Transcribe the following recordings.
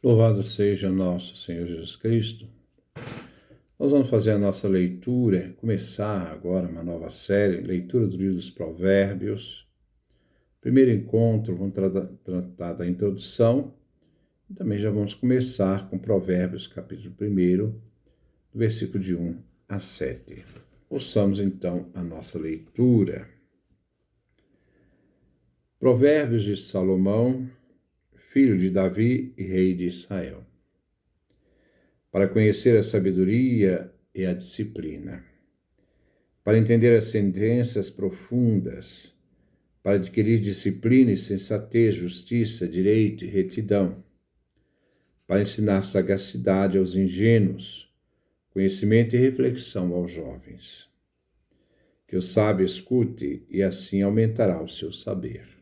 Louvado seja nosso Senhor Jesus Cristo. Nós vamos fazer a nossa leitura, começar agora uma nova série, leitura do livro dos Provérbios. Primeiro encontro, vamos tratar da introdução e também já vamos começar com Provérbios, capítulo 1, versículo de 1 a 7. Ouçamos então a nossa leitura. Provérbios de Salomão, filho de Davi e rei de Israel, para conhecer a sabedoria e a disciplina, para entender as sentenças profundas, para adquirir disciplina e sensatez, justiça, direito e retidão, para ensinar sagacidade aos ingênuos, conhecimento e reflexão aos jovens. Que o sábio escute e assim aumentará o seu saber.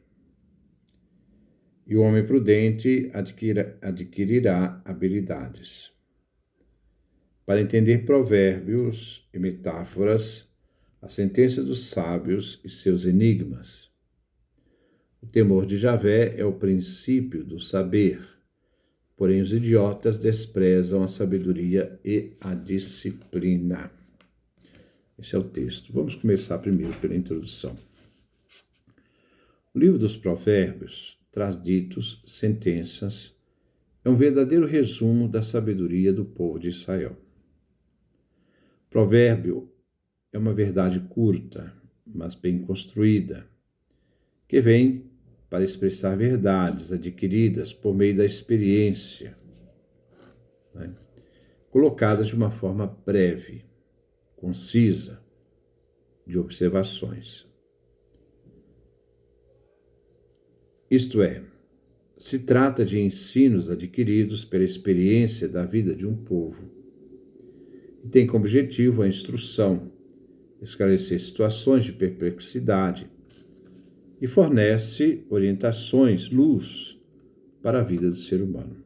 E o homem prudente adquirirá habilidades. Para entender provérbios e metáforas, a sentença dos sábios e seus enigmas. O temor de Javé é o princípio do saber, porém os idiotas desprezam a sabedoria e a disciplina. Esse é o texto. Vamos começar primeiro pela introdução. O livro dos Provérbios traz ditos, sentenças, é um verdadeiro resumo da sabedoria do povo de Israel. Provérbio é uma verdade curta, mas bem construída, que vem para expressar verdades adquiridas por meio da experiência, colocadas de uma forma breve, concisa, de observações. Isto é, se trata de ensinos adquiridos pela experiência da vida de um povo e tem como objetivo a instrução, esclarecer situações de perplexidade e fornece orientações, luz para a vida do ser humano.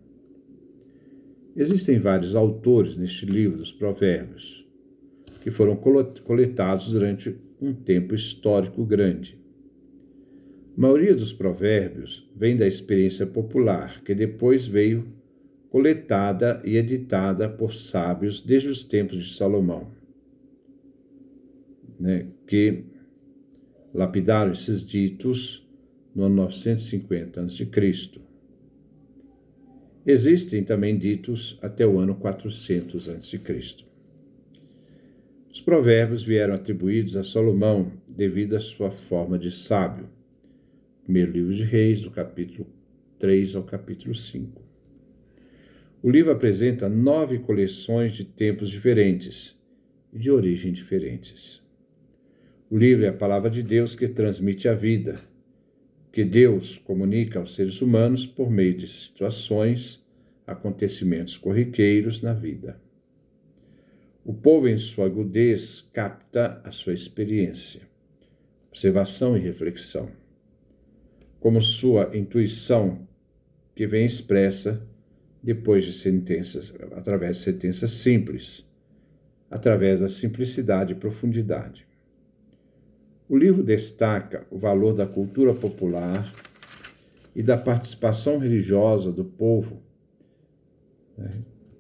Existem vários autores neste livro dos Provérbios que foram coletados durante um tempo histórico grande. A maioria dos provérbios vem da experiência popular, que depois veio coletada e editada por sábios desde os tempos de Salomão, que lapidaram esses ditos no ano 950 a.C. Existem também ditos até o ano 400 a.C. Os provérbios vieram atribuídos a Salomão devido à sua forma de sábio. Primeiro livro de Reis, do capítulo 3 ao capítulo 5. O livro apresenta 9 coleções de tempos diferentes e de origem diferentes. O livro é a palavra de Deus que transmite a vida, que Deus comunica aos seres humanos por meio de situações, acontecimentos corriqueiros na vida. O povo, em sua agudez, capta a sua experiência, observação e reflexão, como sua intuição, que vem expressa depois de sentenças, através de sentenças simples, através da simplicidade e profundidade. O livro destaca o valor da cultura popular e da participação religiosa do povo,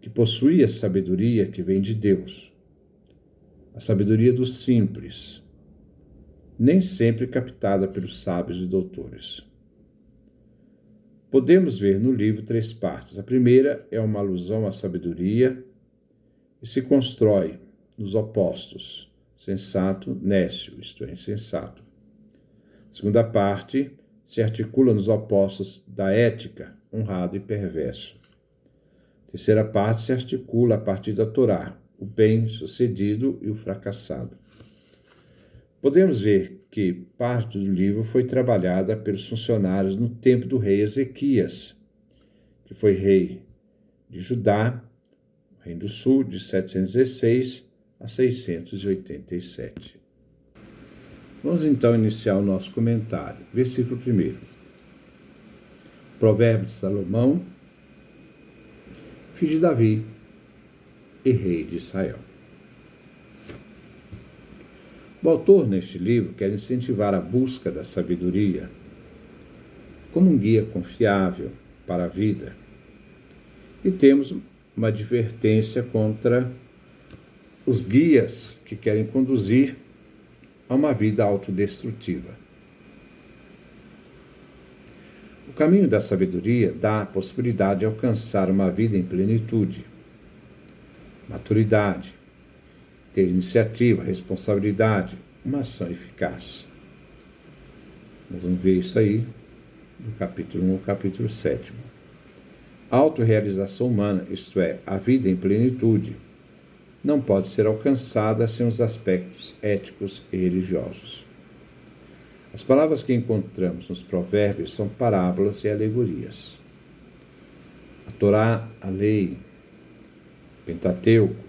que possuía sabedoria que vem de Deus, a sabedoria dos simples, nem sempre captada pelos sábios e doutores. Podemos ver no livro 3 partes. A primeira é uma alusão à sabedoria e se constrói nos opostos, sensato, nécio, isto é, insensato. A segunda parte se articula nos opostos da ética, honrado e perverso. A terceira parte se articula a partir da Torá, o bem-sucedido e o fracassado. Podemos ver que parte do livro foi trabalhada pelos funcionários no tempo do rei Ezequias, que foi rei de Judá, Reino do Sul, de 716 a 687. Vamos então iniciar o nosso comentário. Versículo 1. Provérbio de Salomão, filho de Davi e rei de Israel. O autor, neste livro, quer incentivar a busca da sabedoria como um guia confiável para a vida E temos uma advertência contra os guias que querem conduzir a uma vida autodestrutiva. O caminho da sabedoria dá a possibilidade de alcançar uma vida em plenitude, maturidade, ter iniciativa, responsabilidade, uma ação eficaz. Nós vamos ver isso aí do capítulo 1 ao capítulo 7. A autorrealização humana, isto é, a vida em plenitude, não pode ser alcançada sem os aspectos éticos e religiosos. As palavras que encontramos nos provérbios são parábolas e alegorias. A Torá, a lei, Pentateuco,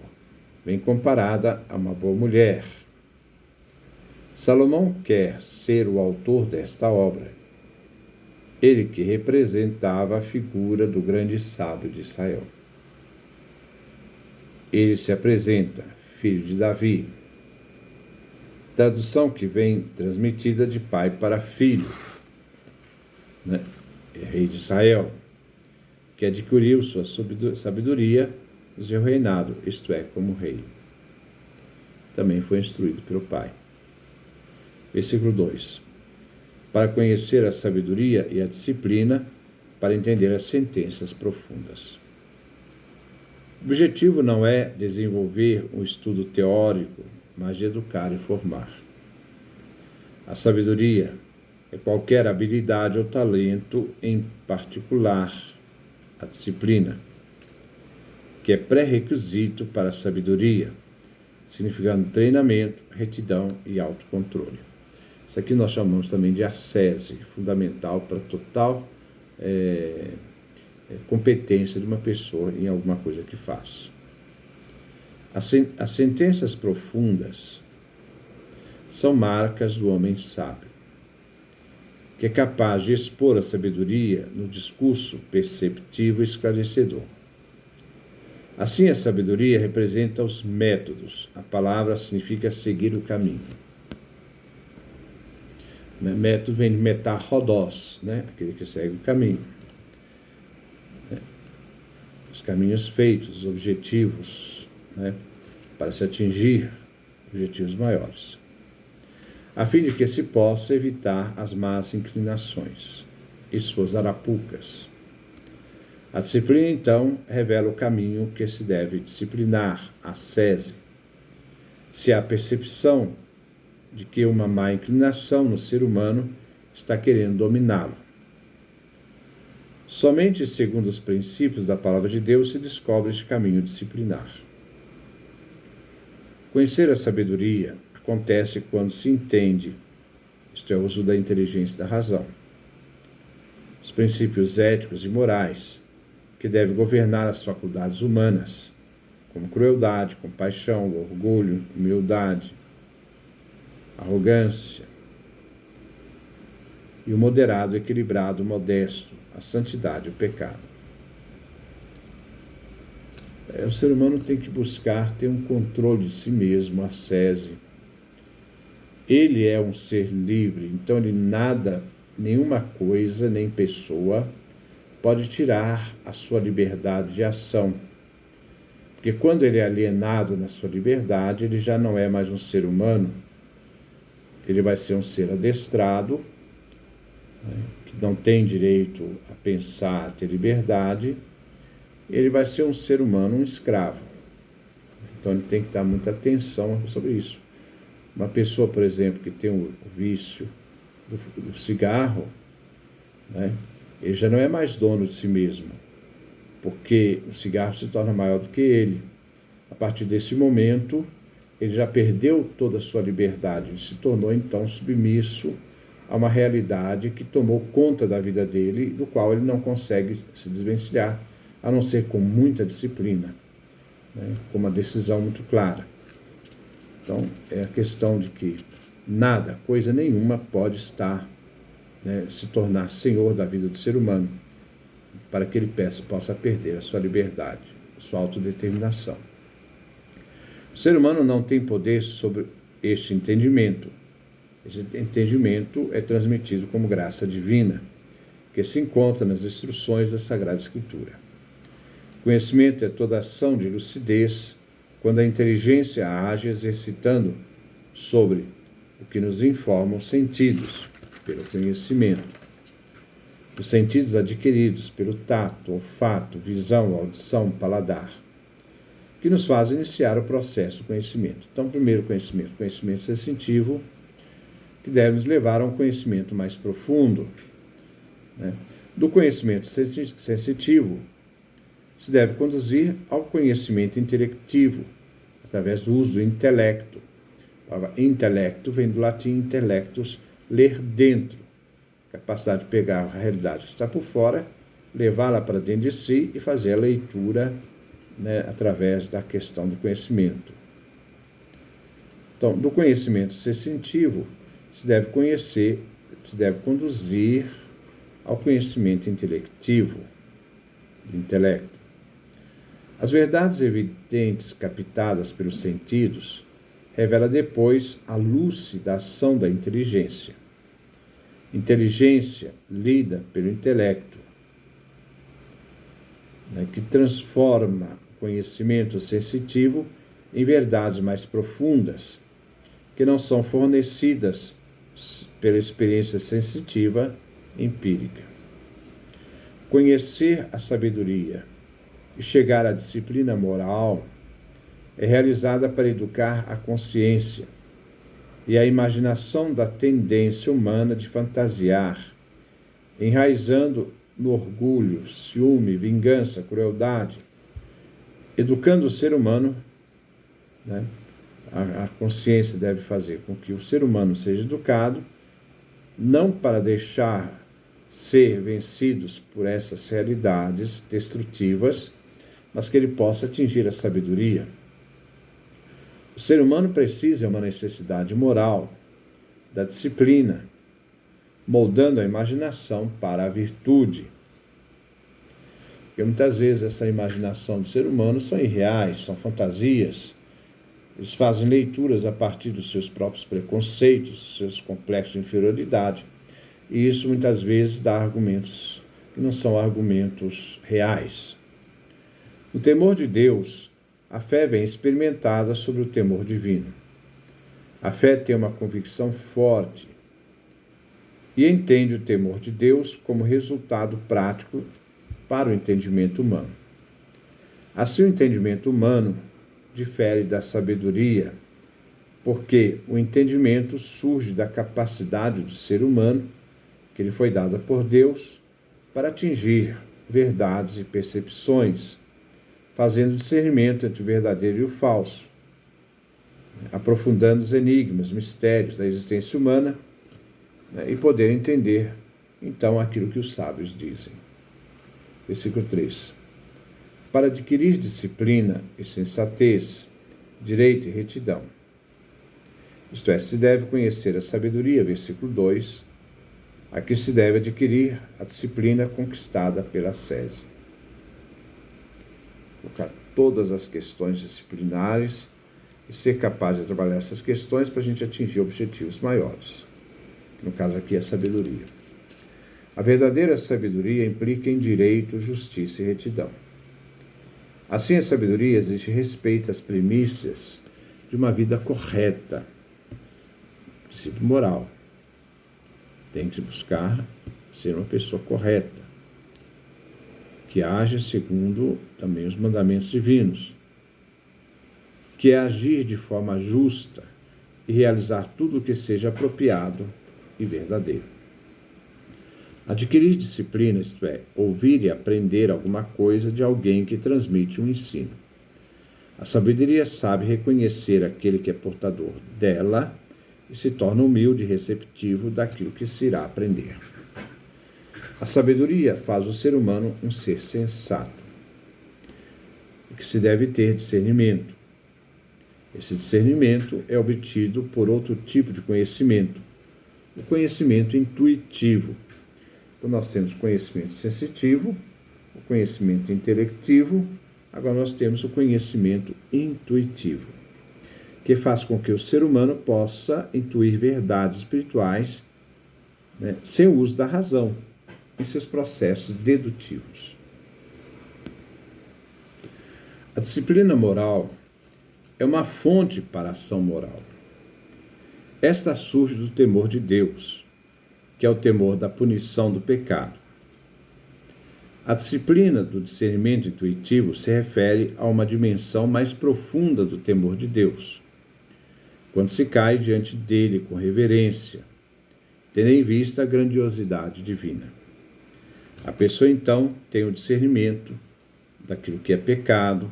vem comparada a uma boa mulher. Salomão quer ser o autor desta obra, ele que representava a figura do grande sábio de Israel. Ele se apresenta filho de Davi, tradução que vem transmitida de pai para filho, né? É rei de Israel, que adquiriu sua sabedoria e seu reinado, isto é, como rei. Também foi instruído pelo pai. Versículo 2. Para conhecer a sabedoria e a disciplina, para entender as sentenças profundas. O objetivo não é desenvolver um estudo teórico, mas de educar e formar. A sabedoria é qualquer habilidade ou talento, em particular a disciplina, que é pré-requisito para a sabedoria, significando treinamento, retidão e autocontrole. Isso aqui nós chamamos também de ascese, fundamental para total competência de uma pessoa em alguma coisa que faz. As sentenças profundas são marcas do homem sábio, que é capaz de expor a sabedoria no discurso perceptivo e esclarecedor. Assim, a sabedoria representa os métodos. A palavra significa seguir o caminho. Método vem de metarrodós, né? Aquele que segue o caminho. Os caminhos feitos, os objetivos, né? Para se atingir objetivos maiores, a fim de que se possa evitar as más inclinações e suas arapucas. A disciplina, então, revela o caminho que se deve disciplinar, a ascese. Se há percepção de que uma má inclinação no ser humano está querendo dominá-lo. Somente segundo os princípios da palavra de Deus se descobre este caminho disciplinar. Conhecer a sabedoria acontece quando se entende, isto é, o uso da inteligência e da razão, os princípios éticos e morais que devem governar as faculdades humanas, como crueldade, compaixão, orgulho, humildade, arrogância, e o moderado, equilibrado, modesto, a santidade e o pecado. O ser humano tem que buscar ter um controle de si mesmo, a ascese. Ele é um ser livre, então ele nada, nenhuma coisa, nem pessoa pode tirar a sua liberdade de ação. Porque quando ele é alienado na sua liberdade, ele já não é mais um ser humano, ele vai ser um ser adestrado, né, que não tem direito a pensar, a ter liberdade, ele vai ser um ser humano, um escravo. Então ele tem que dar muita atenção sobre isso. Uma pessoa, por exemplo, que tem o vício do cigarro, né, ele já não é mais dono de si mesmo, porque o cigarro se torna maior do que ele. A partir desse momento, ele já perdeu toda a sua liberdade, ele se tornou então submisso a uma realidade que tomou conta da vida dele, do qual ele não consegue se desvencilhar, a não ser com muita disciplina, né, com uma decisão muito clara. Então, é a questão de que nada, coisa nenhuma pode estar, né, se tornar senhor da vida do ser humano, para que ele possa perder a sua liberdade, a sua autodeterminação. O ser humano não tem poder sobre este entendimento. Esse entendimento é transmitido como graça divina, que se encontra nas instruções da Sagrada Escritura. Conhecimento é toda ação de lucidez, quando a inteligência age exercitando sobre o que nos informam os sentidos, pelo conhecimento. Os sentidos adquiridos pelo tato, olfato, visão, audição, paladar, que nos faz iniciar o processo do conhecimento. Então, primeiro conhecimento sensitivo, que deve nos levar a um conhecimento mais profundo. Do conhecimento sensitivo, se deve conduzir ao conhecimento intelectivo, através do uso do intelecto. A palavra intelecto vem do latim intellectus, ler dentro. Capacidade de pegar a realidade que está por fora, levá-la para dentro de si e fazer a leitura, através da questão do conhecimento. Então, do conhecimento sensitivo, se deve conduzir ao conhecimento intelectivo, do intelecto. As verdades evidentes captadas pelos sentidos revela depois a lúcida ação da inteligência. Inteligência lida pelo intelecto, que transforma o conhecimento sensitivo em verdades mais profundas, que não são fornecidas pela experiência sensitiva empírica. Conhecer a sabedoria e chegar à disciplina moral é realizada para educar a consciência e a imaginação da tendência humana de fantasiar, enraizando no orgulho, ciúme, vingança, crueldade, educando o ser humano, a consciência deve fazer com que o ser humano seja educado, não para deixar ser vencidos por essas realidades destrutivas, mas que ele possa atingir a sabedoria. O ser humano precisa de uma necessidade moral, da disciplina, moldando a imaginação para a virtude. Porque muitas vezes essa imaginação do ser humano são irreais, são fantasias. Eles fazem leituras a partir dos seus próprios preconceitos, dos seus complexos de inferioridade. E isso muitas vezes dá argumentos que não são argumentos reais. O temor de Deus, a fé vem experimentada sobre o temor divino. A fé tem uma convicção forte e entende o temor de Deus como resultado prático para o entendimento humano. Assim, o entendimento humano difere da sabedoria, porque o entendimento surge da capacidade do ser humano, que lhe foi dada por Deus, para atingir verdades e percepções, fazendo discernimento entre o verdadeiro e o falso, aprofundando os enigmas, mistérios da existência humana, e poder entender, então, aquilo que os sábios dizem. Versículo 3. Para adquirir disciplina e sensatez, direito e retidão. Isto é, se deve conhecer a sabedoria, versículo 2, a que se deve adquirir a disciplina conquistada pela ascese. Colocar todas as questões disciplinares e ser capaz de trabalhar essas questões para a gente atingir objetivos maiores. No caso aqui, a sabedoria. A verdadeira sabedoria implica em direito, justiça e retidão. Assim, a sabedoria exige respeito às premissas de uma vida correta, princípio moral. Tem que buscar ser uma pessoa correta, que age segundo também os mandamentos divinos, que é agir de forma justa e realizar tudo o que seja apropriado e verdadeiro. Adquirir disciplina, isto é, ouvir e aprender alguma coisa de alguém que transmite um ensino. A sabedoria sabe reconhecer aquele que é portador dela e se torna humilde e receptivo daquilo que se irá aprender. A sabedoria faz o ser humano um ser sensato, que se deve ter discernimento. Esse discernimento é obtido por outro tipo de conhecimento, o conhecimento intuitivo. Então, nós temos conhecimento sensitivo, o conhecimento intelectivo, agora nós temos o conhecimento intuitivo, que faz com que o ser humano possa intuir verdades espirituais, sem o uso da razão, em seus processos dedutivos. disciplina moral é uma fonte para a ação moral. Esta surge do temor de Deus, que é o temor da punição do pecado. A disciplina do discernimento intuitivo se refere a uma dimensão mais profunda do temor de Deus, quando se cai diante dele com reverência, tendo em vista a grandiosidade divina. A pessoa, então, tem o discernimento daquilo que é pecado,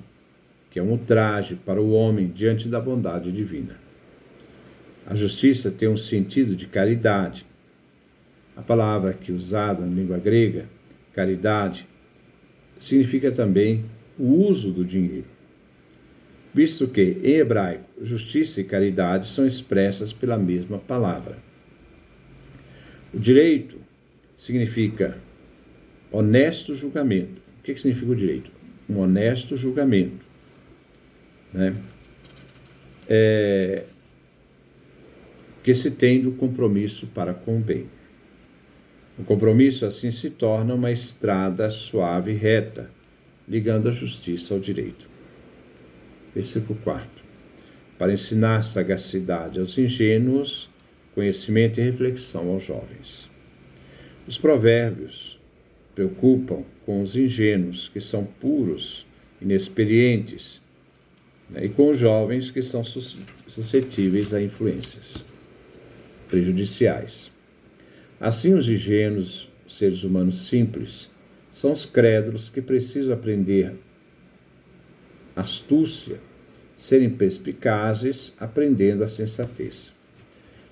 que é um ultraje para o homem diante da bondade divina. A justiça tem um sentido de caridade. A palavra aqui usada na língua grega, caridade, significa também o uso do dinheiro, visto que, em hebraico, justiça e caridade são expressas pela mesma palavra. O direito significa honesto julgamento. O que significa o direito? Um honesto julgamento, né? Que se tem do compromisso para com o bem. O compromisso assim se torna uma estrada suave e reta, ligando a justiça ao direito. Versículo 4. Para ensinar sagacidade aos ingênuos, conhecimento e reflexão aos jovens. Os provérbios preocupam com os ingênuos, que são puros, inexperientes, né, e com os jovens, que são suscetíveis a influências prejudiciais. Assim, os ingênuos, seres humanos simples, são os crédulos que precisam aprender astúcia, serem perspicazes, aprendendo a sensatez.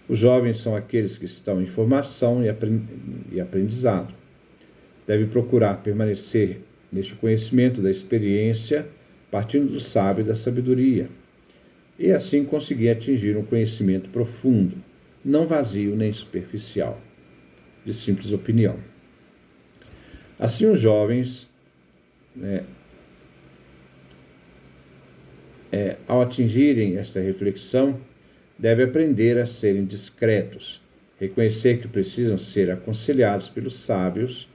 Os jovens são aqueles que estão em formação e aprendizado. Devem procurar permanecer neste conhecimento da experiência, partindo do sábio e da sabedoria, e assim conseguir atingir um conhecimento profundo, não vazio nem superficial, de simples opinião. Assim, os jovens, ao atingirem esta reflexão, devem aprender a serem discretos, reconhecer que precisam ser aconselhados pelos sábios,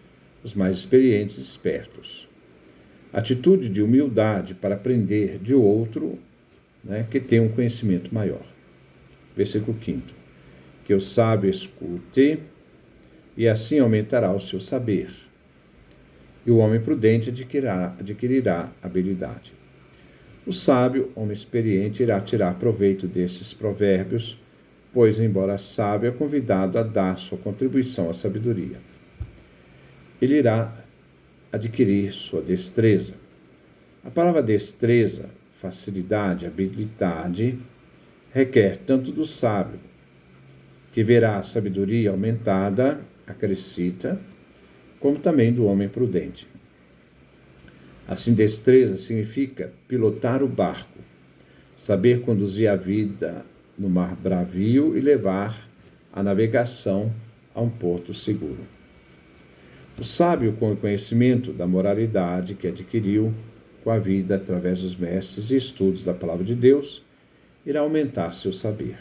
os mais experientes e espertos. Atitude de humildade para aprender de outro, que tem um conhecimento maior. Versículo 5. Que o sábio escute, e assim aumentará o seu saber. E o homem prudente adquirirá habilidade. O sábio, homem experiente, irá tirar proveito desses provérbios, pois, embora sábio, é convidado a dar sua contribuição à sabedoria. Ele irá adquirir sua destreza. A palavra destreza, facilidade, habilidade, requer tanto do sábio, que verá a sabedoria aumentada, acrescita, como também do homem prudente. Assim, destreza significa pilotar o barco, saber conduzir a vida no mar bravio e levar a navegação a um porto seguro. O sábio, com o conhecimento da moralidade que adquiriu com a vida através dos mestres e estudos da palavra de Deus, irá aumentar seu saber.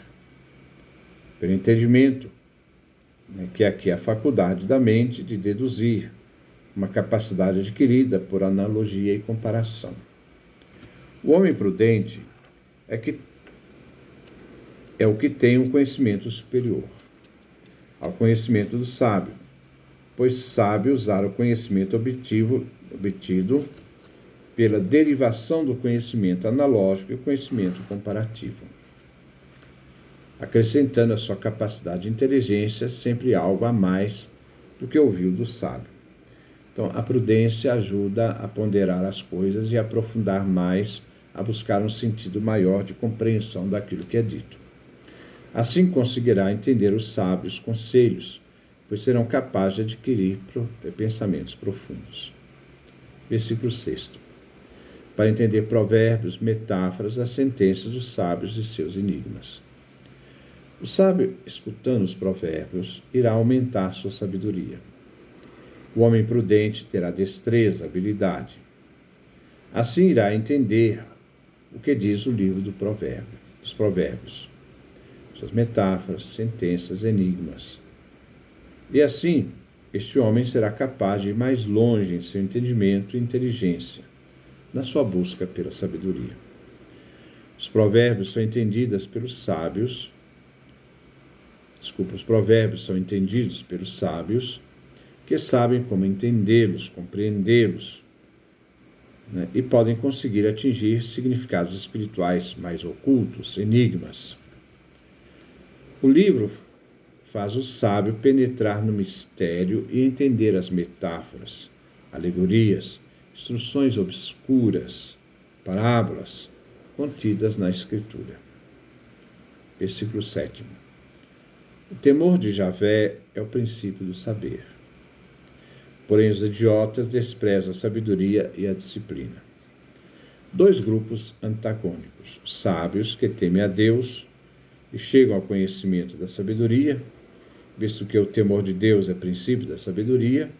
Pelo entendimento, que aqui é a faculdade da mente de deduzir, uma capacidade adquirida por analogia e comparação. O homem prudente é o que tem um conhecimento superior ao conhecimento do sábio, pois sabe usar o conhecimento obtido pela derivação do conhecimento analógico e conhecimento comparativo, acrescentando à sua capacidade de inteligência sempre algo a mais do que ouviu do sábio. Então, a prudência ajuda a ponderar as coisas e a aprofundar mais, a buscar um sentido maior de compreensão daquilo que é dito. Assim conseguirá entender os sábios conselhos, pois serão capazes de adquirir pensamentos profundos. Versículo 6. Para entender provérbios, metáforas, as sentenças dos sábios e seus enigmas. O sábio, escutando os provérbios, irá aumentar sua sabedoria. O homem prudente terá destreza, habilidade. Assim irá entender o que diz o livro dos provérbios, suas metáforas, sentenças, enigmas. E assim, este homem será capaz de ir mais longe em seu entendimento e inteligência, na sua busca pela sabedoria. Os provérbios são entendidos pelos sábios, que sabem como entendê-los, compreendê-los, né, e podem conseguir atingir significados espirituais mais ocultos, enigmas. O livro faz o sábio penetrar no mistério e entender as metáforas, alegorias, instruções obscuras, parábolas contidas na Escritura. Versículo 7. O temor de Javé é o princípio do saber. Porém, os idiotas desprezam a sabedoria e a disciplina. Dois grupos antagônicos: os sábios que temem a Deus e chegam ao conhecimento da sabedoria, visto que o temor de Deus é princípio da sabedoria,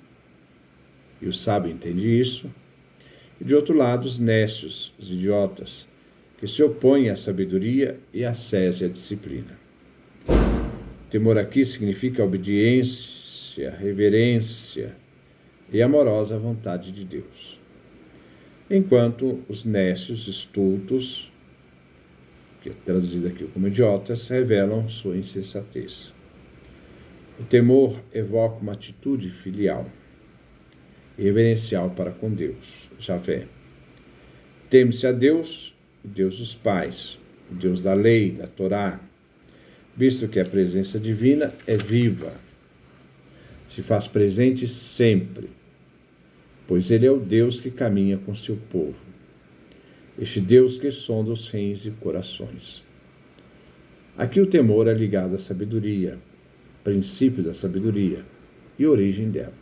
e o sábio entende isso. E de outro lado, os nécios, os idiotas, que se opõem à sabedoria e à sese e à disciplina. Temor aqui significa obediência, reverência e amorosa vontade de Deus. Enquanto os nécios, estultos, que é traduzido aqui como idiotas, revelam sua insensatez. O temor evoca uma atitude filial e reverencial para com Deus, Javé. Teme-se a Deus, o Deus dos pais, o Deus da lei, da Torá, visto que a presença divina é viva, se faz presente sempre, pois ele é o Deus que caminha com seu povo, este Deus que sonda os reins e corações. Aqui o temor é ligado à sabedoria, princípio da sabedoria e origem dela.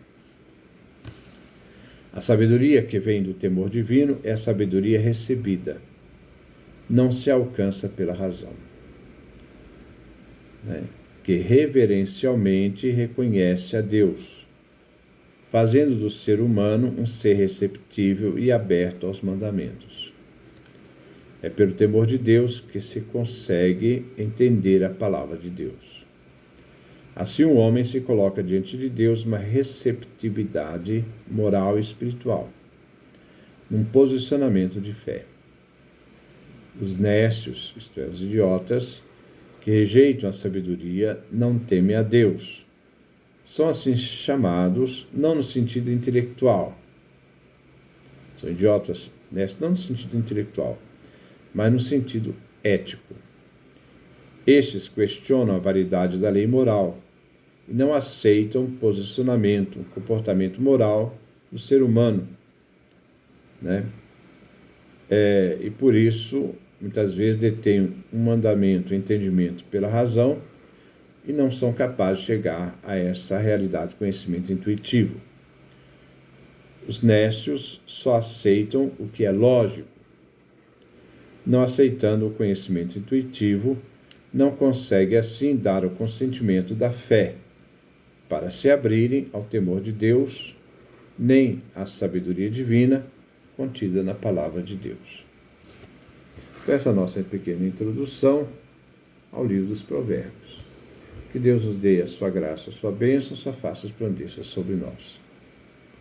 A sabedoria que vem do temor divino é a sabedoria recebida, não se alcança pela razão, né? Que reverencialmente reconhece a Deus, fazendo do ser humano um ser receptível e aberto aos mandamentos. É pelo temor de Deus que se consegue entender a palavra de Deus. Assim, o homem se coloca diante de Deus uma receptividade moral e espiritual, num posicionamento de fé. Os nécios, isto é, os idiotas, que rejeitam a sabedoria, não temem a Deus. São assim chamados, não no sentido intelectual. São idiotas, nécios, não no sentido intelectual, mas no sentido ético. Estes questionam a validade da lei moral e não aceitam posicionamento, comportamento moral do ser humano, né? E por isso, muitas vezes detêm um mandamento, um entendimento pela razão e não são capazes de chegar a essa realidade, conhecimento intuitivo. Os nécios só aceitam o que é lógico. Não aceitando o conhecimento intuitivo, não consegue assim dar o consentimento da fé para se abrirem ao temor de Deus, nem à sabedoria divina contida na palavra de Deus. Então, essa é a nossa pequena introdução ao livro dos Provérbios. Que Deus nos dê a sua graça, a sua bênção, a sua face resplandeça sobre nós.